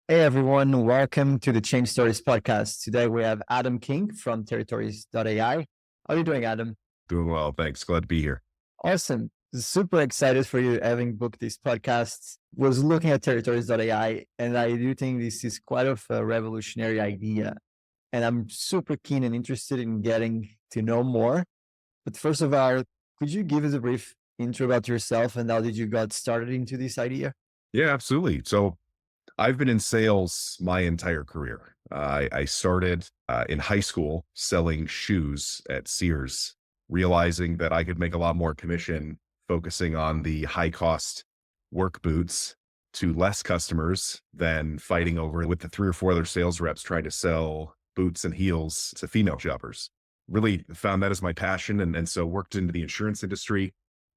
Hey everyone, welcome to the Change Stories podcast. Today we have Adam King from Territories.ai. How are you doing, Adam? Doing well, thanks. Glad to be here. Awesome. Super excited for you having booked this podcast. Was looking at Territories.ai and I do think this is quite of a revolutionary idea. And I'm super keen and interested in getting to know more. But first of all, could you give us a brief intro about yourself and how did you got started into this idea? Yeah, absolutely. So I've been in sales my entire career. I started in high school selling shoes at Sears, realizing that I could make a lot more commission focusing on the high cost work boots to less customers than fighting over with the three or four other sales reps trying to sell boots and heels to female shoppers. Really found that as my passion. And so worked into the insurance industry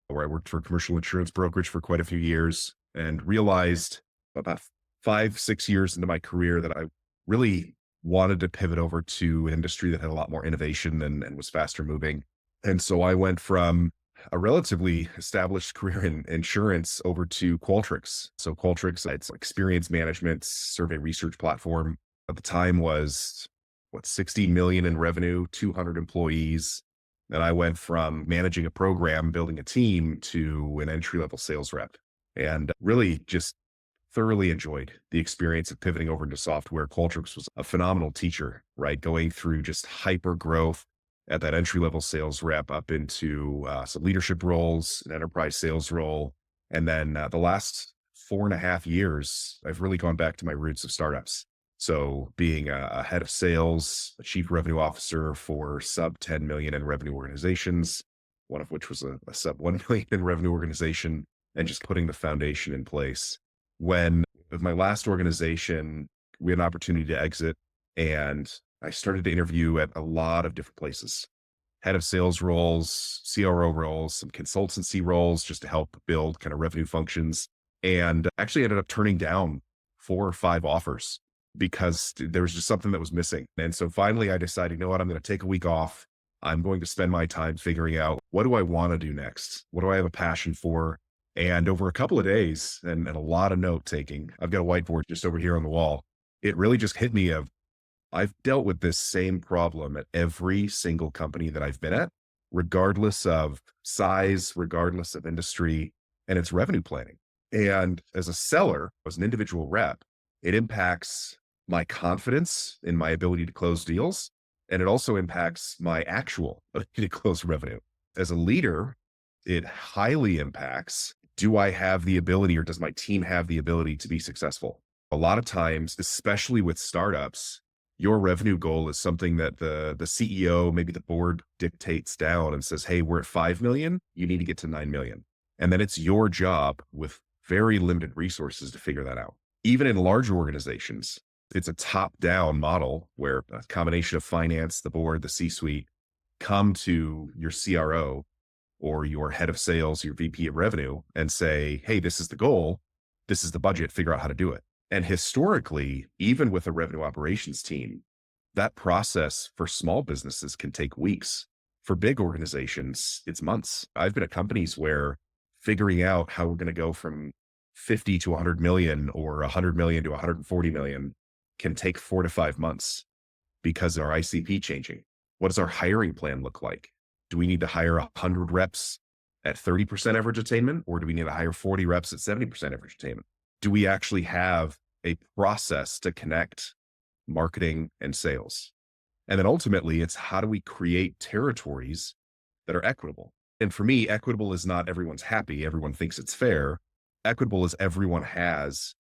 where I worked for a commercial insurance brokerage for quite a few years and realized about 5, 6 years into my career that I really wanted to pivot over to an industry that had a lot more innovation and was faster moving. And so I went from a relatively established career in insurance over to Qualtrics. So Qualtrics, it's experience management survey research platform. At the time was 60 million in revenue, 200 employees. And I went from managing a program, building a team to an entry level sales rep and really just thoroughly enjoyed the experience of pivoting over into software. Qualtrics was a phenomenal teacher, right? Going through just hyper growth at that entry level sales rep up into some leadership roles, an enterprise sales role. And then the last 4.5 years, I've really gone back to my roots of startups. So being a head of sales, a chief revenue officer for sub 10 million in revenue organizations, one of which was a sub 1 million in revenue organization, and just putting the foundation in place. When with my last organization, we had an opportunity to exit and I started to interview at a lot of different places, head of sales roles, CRO roles, some consultancy roles, just to help build kind of revenue functions. And actually ended up turning down 4 or 5 offers because there was just something that was missing. And so finally I decided, you know what, I'm going to take a week off. I'm going to spend my time figuring out, what do I want to do next? What do I have a passion for? And over a couple of days and a lot of note taking, I've got a whiteboard just over here on the wall. It really just hit me of, I've dealt with this same problem at every single company that I've been at, regardless of size, regardless of industry, and it's revenue planning. And as a seller, as an individual rep, it impacts my confidence in my ability to close deals. And it also impacts my actual ability to close revenue. As a leader, it highly impacts, do I have the ability or does my team have the ability to be successful? A lot of times, especially with startups, your revenue goal is something that the CEO, maybe the board dictates down and says, hey, we're at 5 million, you need to get to 9 million. And then it's your job with very limited resources to figure that out. Even in larger organizations, it's a top-down model where a combination of finance, the board, the C-suite come to your CRO or your head of sales, your VP of revenue, and say, hey, this is the goal, this is the budget, figure out how to do it. And historically, even with a revenue operations team, that process for small businesses can take weeks. For big organizations, it's months. I've been at companies where figuring out how we're going to go from 50 to 100 million or 100 million to 140 million can take 4 to 5 months because of our ICP changing. What does our hiring plan look like? Do we need to hire 100 reps at 30% average attainment, or do we need to hire 40 reps at 70% average attainment? Do we actually have a process to connect marketing and sales? And then ultimately, it's how do we create territories that are equitable? And for me, equitable is not everyone's happy, everyone thinks it's fair. Equitable is everyone has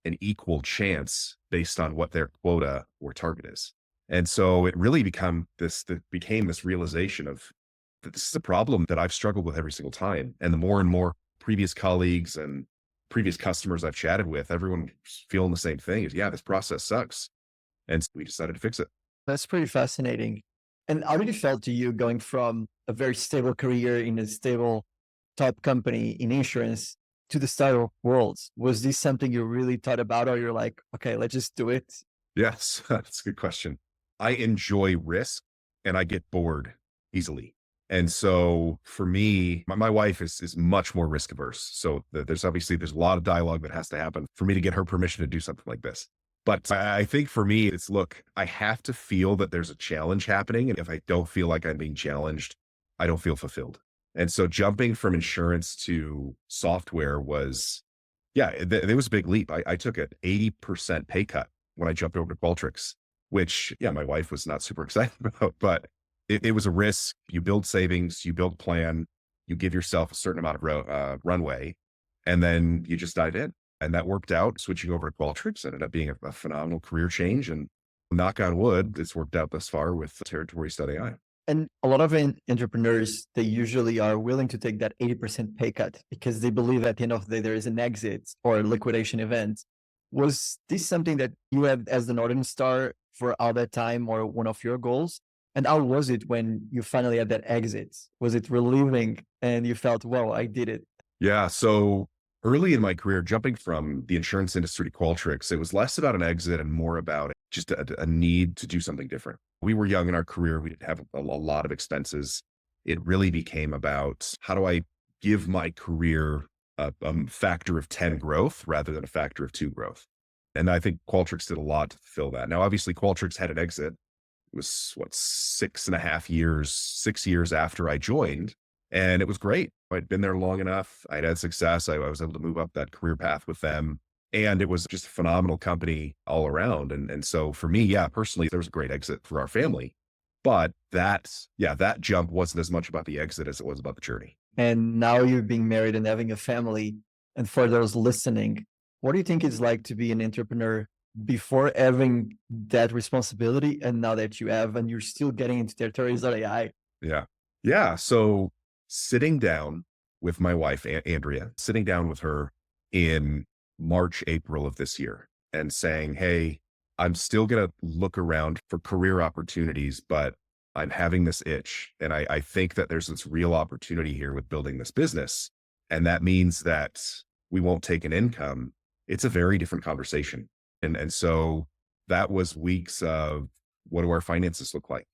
an equal chance based on what their quota or target is. And so it really became this realization of that this is a problem that I've struggled with every single time. And the more and more previous colleagues and previous customers I've chatted with, everyone feeling the same thing is, yeah, this process sucks. And so we decided to fix it. That's pretty fascinating. And how did it felt to you going from a very stable career in a stable top company in insurance to the startup world? Was this something you really thought about, or you're like, okay, let's just do it? Yes, that's a good question. I enjoy risk and I get bored easily. And so for me, my wife is much more risk averse. So there's a lot of dialogue that has to happen for me to get her permission to do something like this. But I think for me, it's look, I have to feel that there's a challenge happening. And if I don't feel like I'm being challenged, I don't feel fulfilled. And so jumping from insurance to software was, yeah, there was a big leap. I took an 80% pay cut when I jumped over to Qualtrics, which, yeah, my wife was not super excited about, but it was a risk. You build savings, you build plan, you give yourself a certain amount of runway, and then you just dive in. And that worked out. Switching over to Qualtrics ended up being a phenomenal career change. And knock on wood, it's worked out thus far with Territories.ai. And a lot of entrepreneurs, they usually are willing to take that 80% pay cut because they believe at the end of the day, there is an exit or a liquidation event. Was this something that you had as the Northern Star for all that time or one of your goals? And how was it when you finally had that exit? Was it relieving and you felt, well, I did it? Yeah. So early in my career, jumping from the insurance industry to Qualtrics, it was less about an exit and more about just a need to do something different. We were young in our career. We didn't have a lot of expenses. It really became about how do I give my career a factor of 10 growth rather than a factor of 2 growth. And I think Qualtrics did a lot to fulfill that. Now, obviously, Qualtrics had an exit. It was what, 6.5 years, 6 years after I joined. And it was great. I'd been there long enough. I'd had success. I was able to move up that career path with them. And it was just a phenomenal company all around. And so for me, yeah, personally, there was a great exit for our family. But that jump wasn't as much about the exit as it was about the journey. And now you're being married and having a family. And for those listening, what do you think it's like to be an entrepreneur before having that responsibility and now that you have and you're still getting into territories.ai? Yeah. Yeah. So sitting down with my wife, Andrea, sitting down with her in March, April of this year and saying, hey, I'm still going to look around for career opportunities, but I'm having this itch. And I think that there's this real opportunity here with building this business. And that means that we won't take an income. It's a very different conversation. And so that was weeks of what do our finances look like?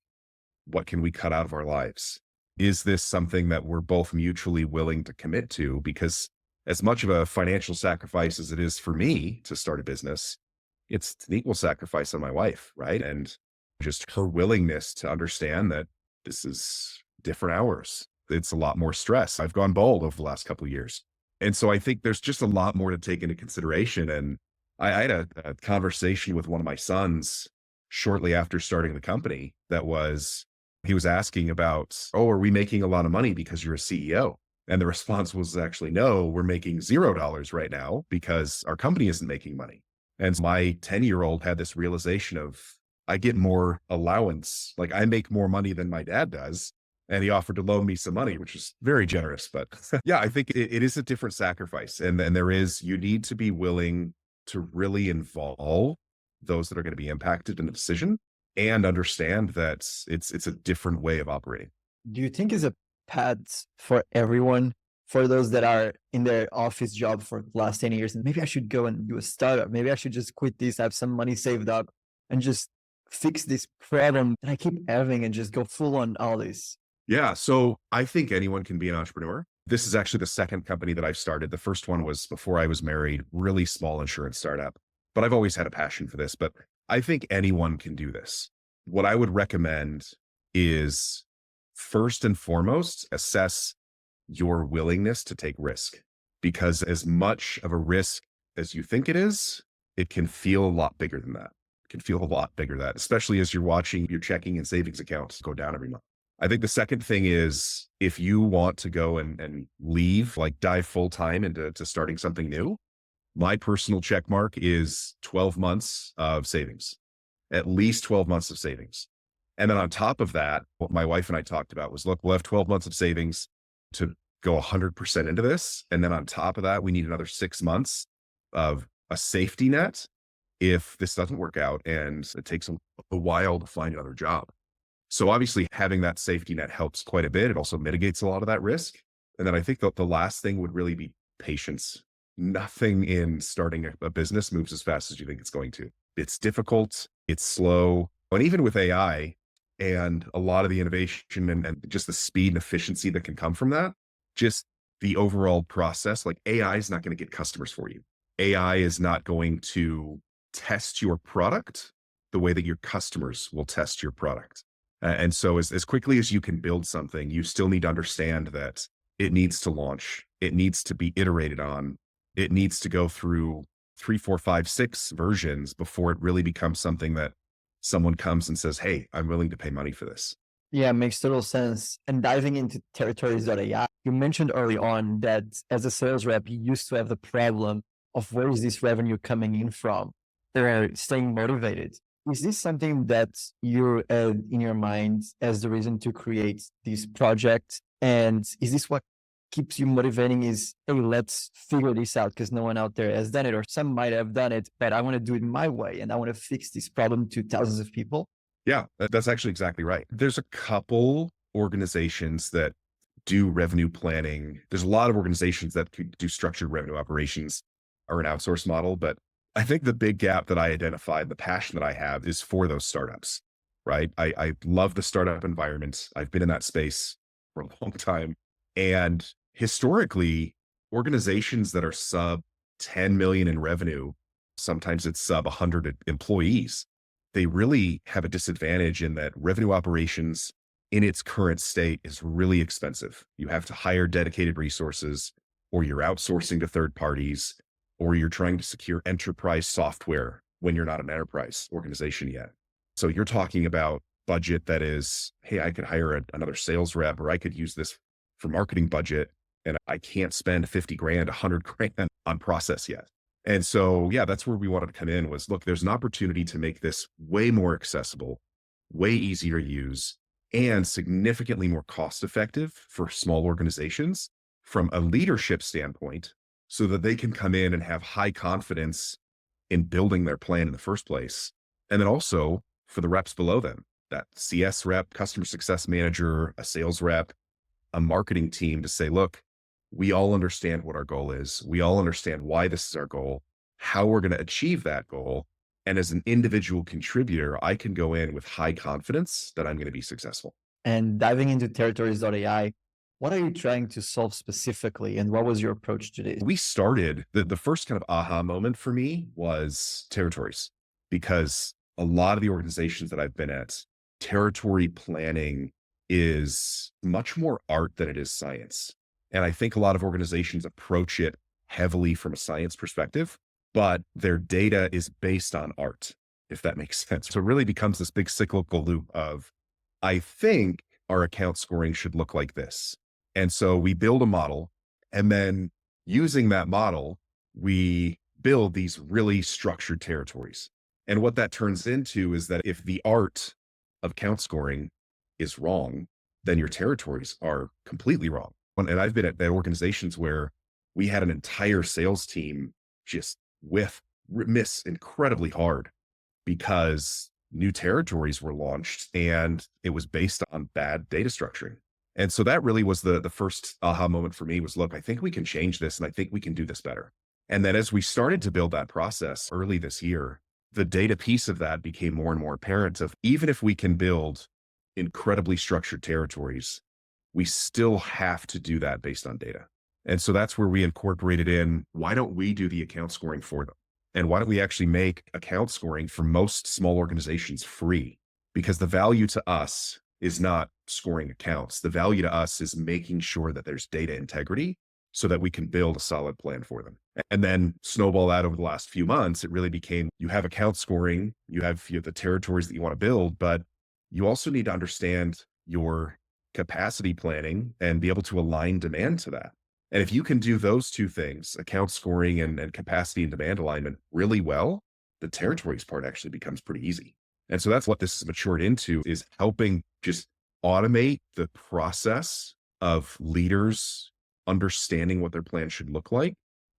What can we cut out of our lives? Is this something that we're both mutually willing to commit to? Because as much of a financial sacrifice as it is for me to start a business, it's an equal sacrifice on my wife, right? And just her willingness to understand that this is different hours. It's a lot more stress. I've gone bald over the last couple of years. And so I think there's just a lot more to take into consideration. And I had a conversation with one of my sons shortly after starting the company he was asking about, oh, are we making a lot of money because you're a CEO? And the response was actually, no, we're making $0 right now because our company isn't making money. And my 10-year-old had this realization of, I get more allowance. Like I make more money than my dad does. And he offered to loan me some money, which is very generous. But yeah, I think it is a different sacrifice. And you need to be willing to really involve those that are going to be impacted in the decision and understand that it's a different way of operating. Do you think is a path for everyone? For those that are in their office job for the last 10 years, and maybe I should go and do a startup. Maybe I should just quit this, have some money saved up and just fix this problem that I keep having and just go full on all this. Yeah. So I think anyone can be an entrepreneur. This is actually the second company that I've started. The first one was before I was married, really small insurance startup, but I've always had a passion for this. But I think anyone can do this. What I would recommend is first and foremost, assess your willingness to take risk, because as much of a risk as you think it is, it can feel a lot bigger than that. It can feel a lot bigger than that, especially as you're watching your checking and savings accounts go down every month. I think the second thing is if you want to go and leave, like dive full time into starting something new, my personal check mark is 12 months of savings, at least 12 months of savings. And then on top of that, what my wife and I talked about was, look, we'll have 12 months of savings to go 100% into this. And then on top of that, we need another 6 months of a safety net if this doesn't work out and it takes a while to find another job. So obviously having that safety net helps quite a bit. It also mitigates a lot of that risk. And then I think that the last thing would really be patience. Nothing in starting a business moves as fast as you think it's going to. It's difficult, it's slow. And even with AI and a lot of the innovation and just the speed and efficiency that can come from that, just the overall process, like AI is not going to get customers for you. AI is not going to test your product the way that your customers will test your product. And so as quickly as you can build something, you still need to understand that it needs to launch. It needs to be iterated on. It needs to go through 3, 4, 5, 6 versions before it really becomes something that someone comes and says, hey, I'm willing to pay money for this. Yeah, makes total sense. And diving into Territories.ai, you mentioned early on that as a sales rep, you used to have the problem of where is this revenue coming in from? They're staying motivated. Is this something that you had in your mind as the reason to create this project? And is this what keeps you motivating is, hey, let's figure this out because no one out there has done it, or some might have done it, but I want to do it my way and I want to fix this problem to thousands of people? Yeah, that's actually exactly right. There's a couple organizations that do revenue planning. There's a lot of organizations that could do structured revenue operations or an outsource model. But I think the big gap that I identified, the passion that I have is for those startups, right? I love the startup environment. I've been in that space for a long time. And historically, organizations that are sub 10 million in revenue, sometimes it's sub 100 employees, they really have a disadvantage in that revenue operations in its current state is really expensive. You have to hire dedicated resources, or you're outsourcing to third parties, or you're trying to secure enterprise software when you're not an enterprise organization yet. So you're talking about budget that is, hey, I could hire another sales rep, or I could use this for marketing budget, and I can't spend 50 grand, 100 grand on process yet. And so, yeah, that's where we wanted to come in was, look, there's an opportunity to make this way more accessible, way easier to use, and significantly more cost effective for small organizations from a leadership standpoint so that they can come in and have high confidence in building their plan in the first place. And then also for the reps below them, that CS rep, customer success manager, a sales rep, a marketing team to say, look, we all understand what our goal is. We all understand why this is our goal, how we're going to achieve that goal. And as an individual contributor, I can go in with high confidence that I'm going to be successful. And diving into Territories.ai, what are you trying to solve specifically? And what was your approach to this? We started, the first kind of aha moment for me was territories, because a lot of the organizations that I've been at, territory planning is much more art than it is science. And I think a lot of organizations approach it heavily from a science perspective, but their data is based on art, if that makes sense. So it really becomes this big cyclical loop of, I think our account scoring should look like this. And so we build a model, and then using that model, we build these really structured territories. And what that turns into is that if the art of account scoring is wrong, then your territories are completely wrong. And I've been at organizations where we had an entire sales team just miss incredibly hard because new territories were launched and it was based on bad data structuring. And so that really was the first aha moment for me was, look, I think we can change this and I think we can do this better. And then as we started to build that process early this year, the data piece of that became more and more apparent of, even if we can build incredibly structured territories, we still have to do that based on data. And so that's where we incorporated in, why don't we do the account scoring for them? And why don't we actually make account scoring for most small organizations free? Because the value to us is not scoring accounts. The value to us is making sure that there's data integrity so that we can build a solid plan for them. And then snowball that over the last few months, it really became, you have account scoring, you have the territories that you want to build, but you also need to understand your capacity planning and be able to align demand to that. And if you can do those two things, account scoring and capacity and demand alignment really well, the territories part actually becomes pretty easy. And so that's what this has matured into, is helping just automate the process of leaders understanding what their plan should look like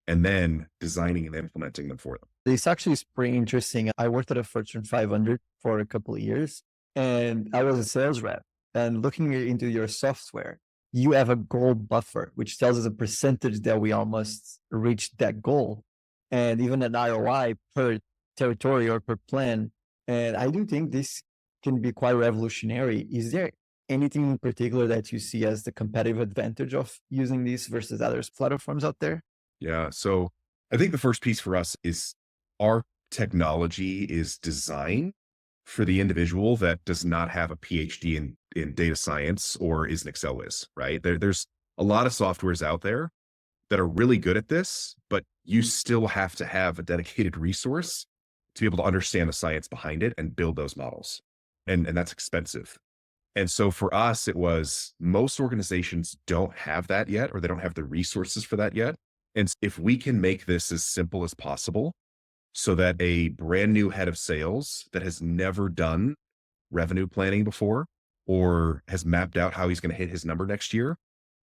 and then designing and implementing them for them. This actually is pretty interesting. I worked at a Fortune 500 for a couple of years and I was a sales rep. And looking into your software, you have a goal buffer, which tells us a percentage that we almost reached that goal. And even an ROI per territory or per plan. And I do think this can be quite revolutionary. Is there anything in particular that you see as the competitive advantage of using this versus other platforms out there? Yeah. So I think the first piece for us is our technology is designed for the individual that does not have a PhD in data science or is an Excel whiz, right? There's a lot of softwares out there that are really good at this, but you still have to have a dedicated resource to be able to understand the science behind it and build those models. And that's expensive. And so for us, it was most organizations don't have that yet, or they don't have the resources for that yet. And if we can make this as simple as possible so that a brand new head of sales that has never done revenue planning before or has mapped out how he's going to hit his number next year,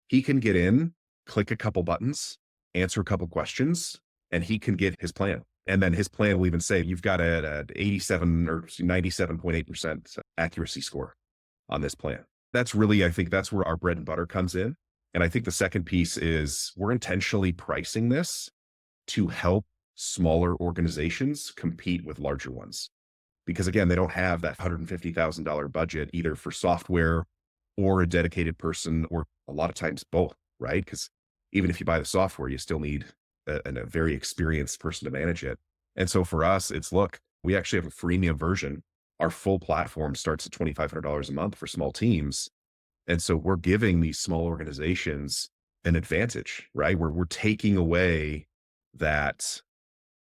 he can get in, click a couple buttons, answer a couple questions, and he can get his plan. And then his plan will even say, you've got an 87 or 97.8% accuracy score on this plan. That's really, I think that's where our bread and butter comes in. And I think the second piece is we're intentionally pricing this to help smaller organizations compete with larger ones. Because again, they don't have that $150,000 budget either for software or a dedicated person, or a lot of times both, right? Because even if you buy the software, you still need a very experienced person to manage it. And so for us, it's look, we actually have a freemium version. Our full platform starts at $2,500 a month for small teams. And so we're giving these small organizations an advantage, right? We're taking away that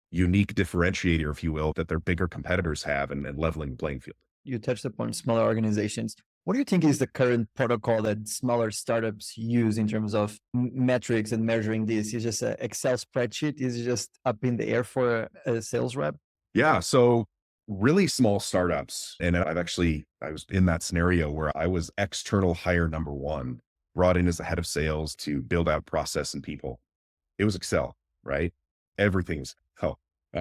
unique differentiator, if you will, that their bigger competitors have and leveling the playing field. You touched upon smaller organizations. What do you think is the current protocol that smaller startups use in terms of metrics and measuring this? Is just an Excel spreadsheet? Is it just up in the air for a sales rep? Yeah. So really small startups. And I was in that scenario where I was external hire number one, brought in as the head of sales to build out process and people. It was Excel, right? Everything's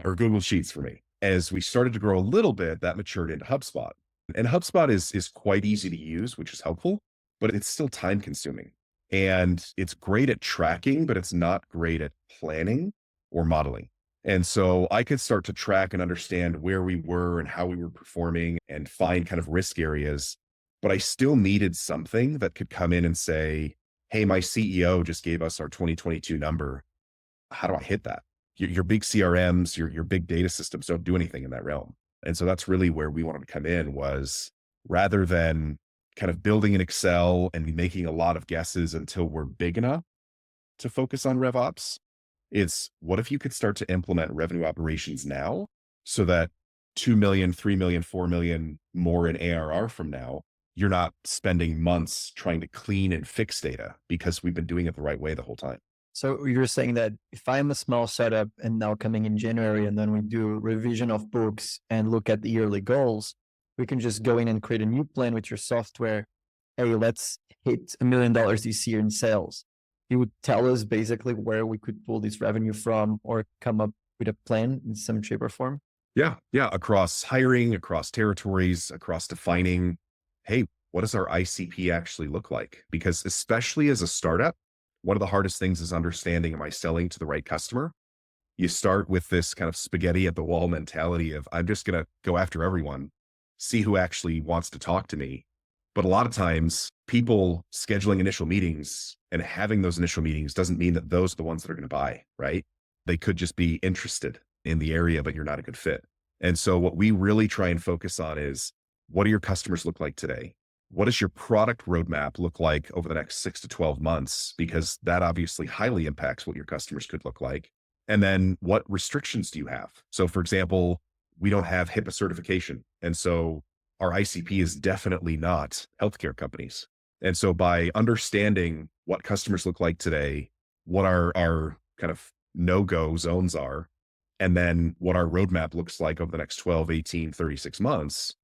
or Google Sheets for me. As we started to grow a little bit, that matured into HubSpot. And HubSpot is quite easy to use, which is helpful, but it's still time consuming. And it's great at tracking, but it's not great at planning or modeling. And so I could start to track and understand where we were and how we were performing and find kind of risk areas. But I still needed something that could come in and say, hey, my CEO just gave us our 2022 number. How do I hit that? Your big CRMs, your big data systems don't do anything in that realm. And so that's really where we wanted to come in, was rather than kind of building an Excel and making a lot of guesses until we're big enough to focus on RevOps, it's what if you could start to implement revenue operations now so that 2 million, 3 million, 4 million more in ARR from now, you're not spending months trying to clean and fix data because we've been doing it the right way the whole time. So you're saying that if I'm a small startup and now coming in January, and then we do revision of books and look at the yearly goals, we can just go in and create a new plan with your software. Hey, let's hit $1 million this year in sales. It would tell us basically where we could pull this revenue from or come up with a plan in some shape or form. Yeah. Yeah. Across hiring, across territories, across defining, hey, what does our ICP actually look like? Because especially as a startup, one of the hardest things is understanding, am I selling to the right customer? You start with this kind of spaghetti at the wall mentality of, I'm just going to go after everyone, see who actually wants to talk to me. But a lot of times people scheduling initial meetings and having those initial meetings doesn't mean that those are the ones that are going to buy, right? They could just be interested in the area, but you're not a good fit. And so what we really try and focus on is, what do your customers look like today? What does your product roadmap look like over the next 6 to 12 months? Because that obviously highly impacts what your customers could look like. And then what restrictions do you have? So for example, we don't have HIPAA certification. And so our ICP is definitely not healthcare companies. And so by understanding what customers look like today, what our kind of no-go zones are, and then what our roadmap looks like over the next 12, 18, 36 months,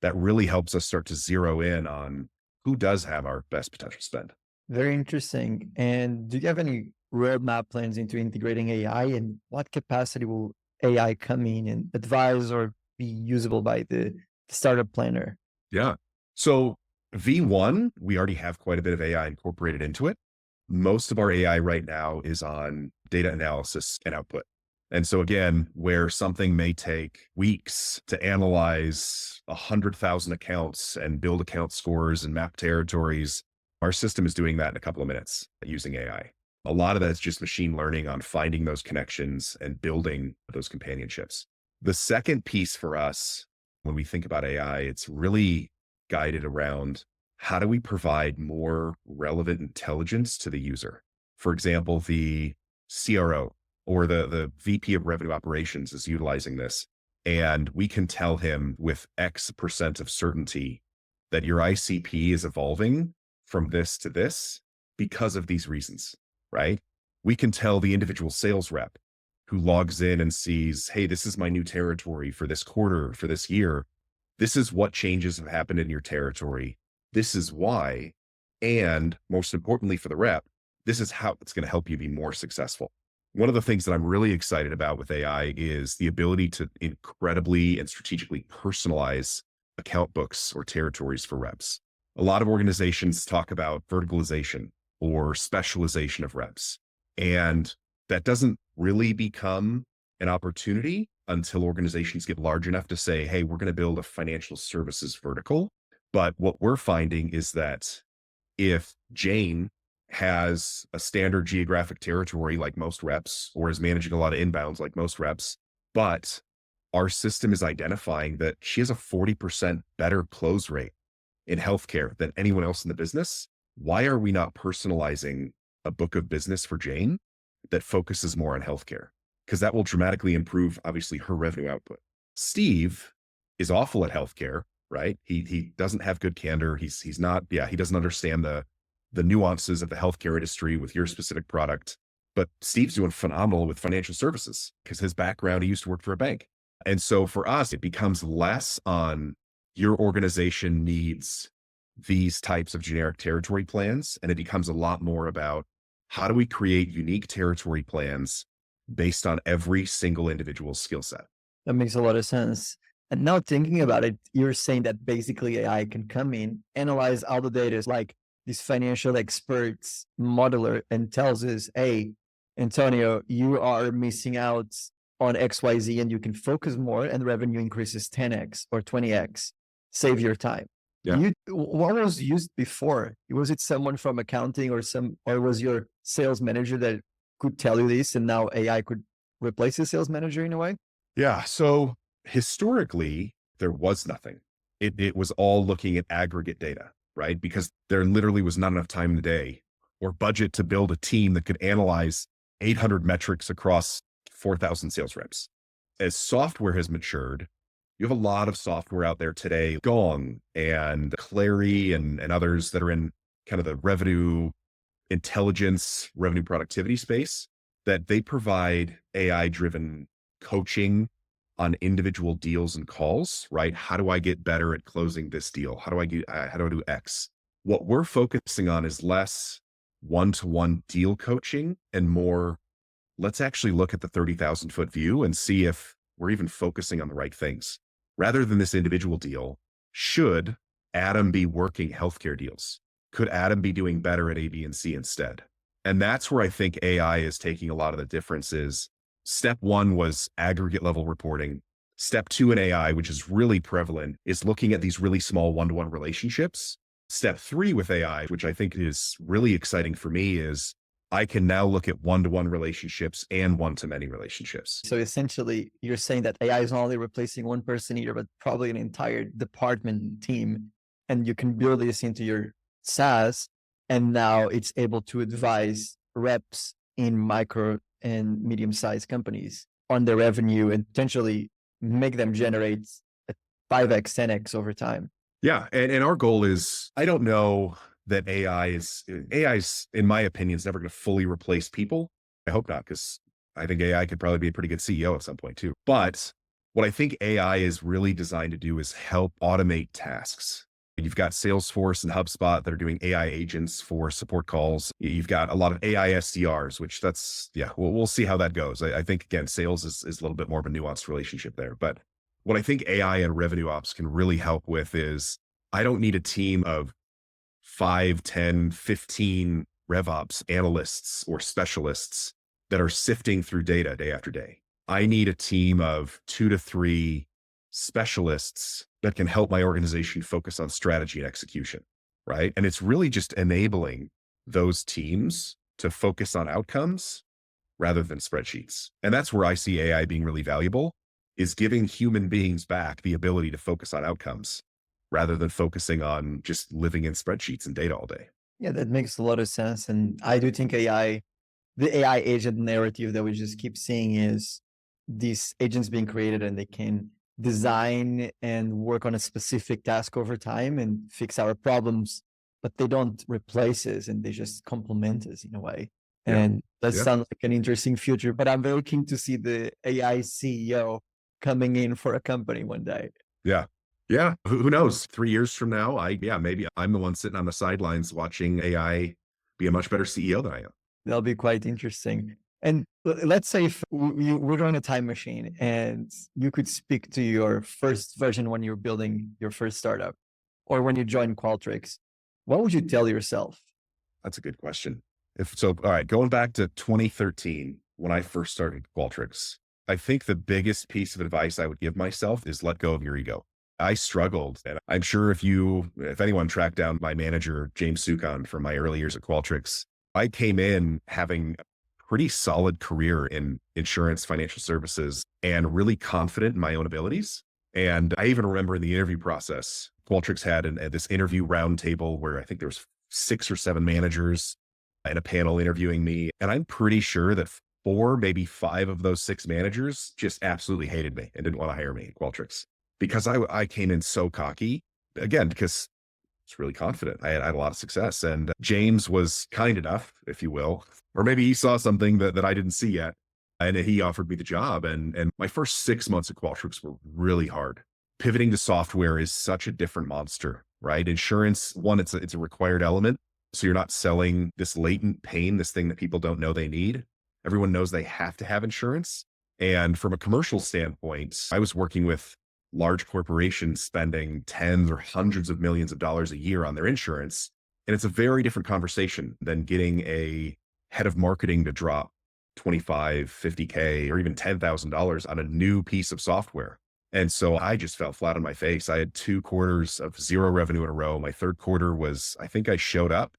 that really helps us start to zero in on who does have our best potential spend. Very interesting. And do you have any roadmap plans into integrating AI, and what capacity will AI come in and advise or be usable by the startup planner? Yeah. So V1, we already have quite a bit of AI incorporated into it. Most of our AI right now is on data analysis and output. And so again, where something may take weeks to analyze 100,000 accounts and build account scores and map territories, our system is doing that in a couple of minutes using AI. A lot of that's just machine learning on finding those connections and building those companionships. The second piece for us, when we think about AI, it's really guided around how do we provide more relevant intelligence to the user? For example, the CRO or the VP of revenue operations is utilizing this. And we can tell him with X% of certainty that your ICP is evolving from this to this because of these reasons, right? We can tell the individual sales rep who logs in and sees, hey, this is my new territory for this quarter, for this year. This is what changes have happened in your territory. This is why. And most importantly for the rep, this is how it's going to help you be more successful. One of the things that I'm really excited about with AI is the ability to incredibly and strategically personalize account books or territories for reps. A lot of organizations talk about verticalization or specialization of reps. And that doesn't really become an opportunity until organizations get large enough to say, hey, we're going to build a financial services vertical. But what we're finding is that if Jane has a standard geographic territory like most reps, or is managing a lot of inbounds like most reps, but our system is identifying that she has a 40% better close rate in healthcare than anyone else in the business, why are we not personalizing a book of business for Jane that focuses more on healthcare? Because that will dramatically improve, obviously, her revenue output. Steve is awful at healthcare, right? He doesn't have good candor. He's not, he doesn't understand the nuances of the healthcare industry with your specific product. But Steve's doing phenomenal with financial services because his background, he used to work for a bank. And so for us, it becomes less on your organization needs these types of generic territory plans. And it becomes a lot more about how do we create unique territory plans based on every single individual skill set. That makes a lot of sense. And now thinking about it, you're saying that basically AI can come in, analyze all the data, like this financial experts modeler, and tells us, hey, Antonio, you are missing out on XYZ and you can focus more and revenue increases 10x or 20x. Save your time. Yeah. What was used before? Was it someone from accounting or was your sales manager that could tell you this and now AI could replace the sales manager in a way? Yeah. So historically, there was nothing. It was all looking at aggregate data, right? Because there literally was not enough time in the day or budget to build a team that could analyze 800 metrics across 4,000 sales reps. As software has matured, you have a lot of software out there today, Gong and Clary and others that are in kind of the revenue intelligence, revenue productivity space, that they provide AI driven coaching on individual deals and calls, right? How do I get better at closing this deal? How do I do X? What we're focusing on is less one-to-one deal coaching and more, let's actually look at the 30,000-foot view and see if we're even focusing on the right things. Rather than this individual deal, should Adam be working healthcare deals? Could Adam be doing better at A, B, and C instead? And that's where I think AI is taking a lot of the differences. Step one was aggregate level reporting. Step two in AI, which is really prevalent, is looking at these really small one-to-one relationships. Step three with AI, which I think is really exciting for me, is I can now look at one-to-one relationships and one-to-many relationships. So essentially, you're saying that AI is not only replacing one person either, but probably an entire department team. And you can build this into your SaaS, and now it's able to advise reps in micro and medium-sized companies on their revenue and potentially make them generate a 5x, 10x over time. Yeah. And our goal is, I don't know that AI's, in my opinion, is never going to fully replace people. I hope not, because I think AI could probably be a pretty good CEO at some point too. But what I think AI is really designed to do is help automate tasks. You've got Salesforce and HubSpot that are doing AI agents for support calls. You've got a lot of AI SDRs, which we'll see how that goes. I think, again, sales is a little bit more of a nuanced relationship there. But what I think AI and revenue ops can really help with is I don't need a team of 5, 10, 15 RevOps analysts or specialists that are sifting through data day after day. I need a team of 2 to 3 specialists that can help my organization focus on strategy and execution, right? And it's really just enabling those teams to focus on outcomes rather than spreadsheets. And that's where I see AI being really valuable, is giving human beings back the ability to focus on outcomes rather than focusing on just living in spreadsheets and data all day. Yeah, that makes a lot of sense. And I do think the AI agent narrative that we just keep seeing is these agents being created and they can design and work on a specific task over time and fix our problems, but they don't replace us and they just complement us in a way. Yeah. And that Yeah. sounds like an interesting future, but I'm very keen to see the AI CEO coming in for a company one day. Yeah. Yeah. Who knows? 3 years from now, maybe I'm the one sitting on the sidelines watching AI be a much better CEO than I am. That'll be quite interesting. And let's say if we're doing a time machine and you could speak to your first version when you're building your first startup or when you joined Qualtrics, what would you tell yourself? That's a good question. All right, going back to 2013, when I first started Qualtrics, I think the biggest piece of advice I would give myself is let go of your ego. I struggled. And I'm sure if anyone tracked down my manager, James Sukon, from my early years at Qualtrics, I came in having a pretty solid career in insurance, financial services, and really confident in my own abilities. And I even remember in the interview process, Qualtrics had this interview roundtable where I think there was 6 or 7 managers in a panel interviewing me. And I'm pretty sure that 4, maybe 5 of those 6 managers just absolutely hated me and didn't want to hire me at Qualtrics because I came in so cocky, again, because I was really confident. I had a lot of success. And James was kind enough, if you will, or maybe he saw something that I didn't see yet. And he offered me the job. And my first 6 months at Qualtrics were really hard. Pivoting to software is such a different monster, right? Insurance, one, it's a required element. So you're not selling this latent pain, this thing that people don't know they need. Everyone knows they have to have insurance. And from a commercial standpoint, I was working with large corporations spending tens or hundreds of millions of dollars a year on their insurance. And it's a very different conversation than getting a head of marketing to drop 25, 50K, or even $10,000 on a new piece of software. And so I just fell flat on my face. I had 2 quarters of 0 revenue in a row. My third quarter was, I think I showed up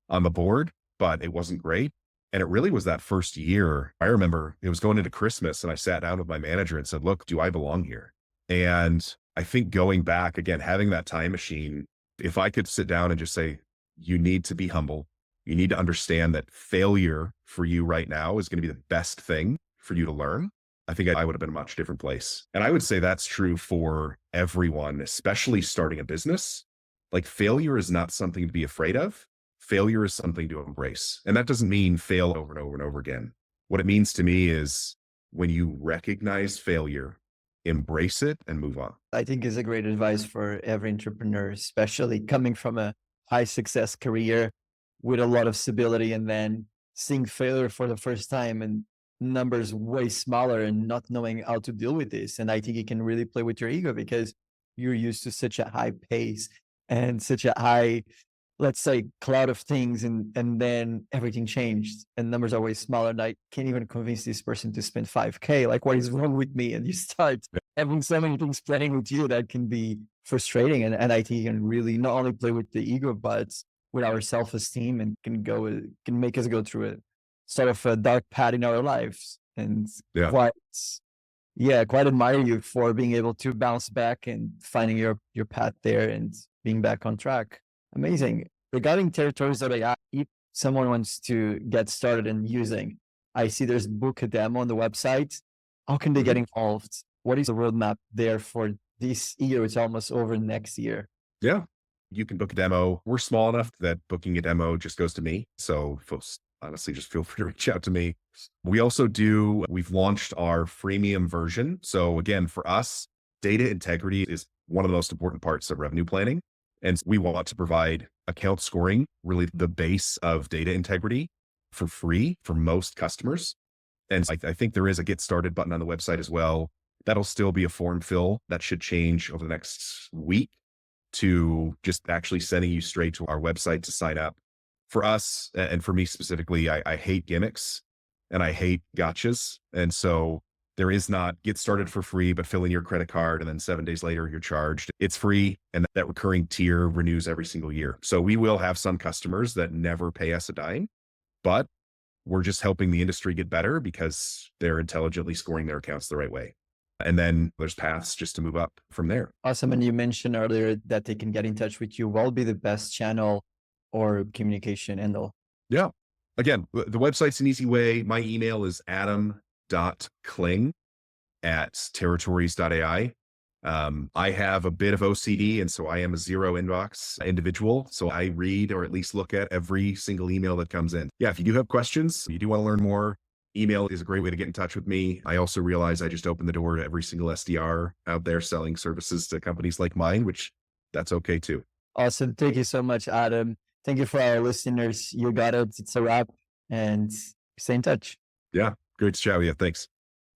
on the board, but it wasn't great. And it really was that first year. I remember it was going into Christmas and I sat down with my manager and said, look, do I belong here? And I think going back again, having that time machine, if I could sit down and just say, you need to be humble. You need to understand that failure for you right now is going to be the best thing for you to learn. I think I would have been a much different place. And I would say that's true for everyone, especially starting a business. Like failure is not something to be afraid of. Failure is something to embrace. And that doesn't mean fail over and over and over again. What it means to me is when you recognize failure, embrace it and move on. I think is a great advice for every entrepreneur, especially coming from a high success career with a lot of stability and then seeing failure for the first time and numbers way smaller and not knowing how to deal with this. And I think it can really play with your ego because you're used to such a high pace and such a high, let's say, cloud of things, and then everything changed and numbers are way smaller. And I can't even convince this person to spend 5K. Like, what is wrong with me? And you start having so many things playing with you that can be frustrating. And I think it can really not only play with the ego, but with our self-esteem and can make us go through a sort of a dark path in our lives. And Yeah. quite admire you for being able to bounce back and finding your path there and being back on track. Amazing. Regarding Territories.ai, if someone wants to get started in using, I see there's book a demo on the website. How can they get involved? What is the roadmap there for this year? It's almost over next year. Yeah. You can book a demo. We're small enough that booking a demo just goes to me. So folks, honestly, just feel free to reach out to me. We've launched our freemium version. So again, for us, data integrity is one of the most important parts of revenue planning. And we want to provide account scoring, really the base of data integrity for free for most customers. And I think there is a get started button on the website as well. That'll still be a form fill that should change over the next week to just actually sending you straight to our website to sign up. For us, and for me specifically, I hate gimmicks and I hate gotchas. And so there is not get started for free, but fill in your credit card and then 7 days later you're charged. It's free. And that recurring tier renews every single year. So we will have some customers that never pay us a dime, but we're just helping the industry get better because they're intelligently scoring their accounts the right way. And then there's paths just to move up from there. Awesome. And you mentioned earlier that they can get in touch with you. What will be the best channel or communication handle? Yeah. Again, the website's an easy way. My email is adam.kling@territories.ai. I have a bit of OCD, and so I am a zero inbox individual. So I read or at least look at every single email that comes in. Yeah, if you do have questions, you do want to learn more, email is a great way to get in touch with me. I also realize I just opened the door to every single SDR out there selling services to companies like mine, which that's okay too. Awesome. Thank you so much, Adam. Thank you for our listeners. You got it. It's a wrap, and stay in touch. Yeah, great to chat with you. Thanks.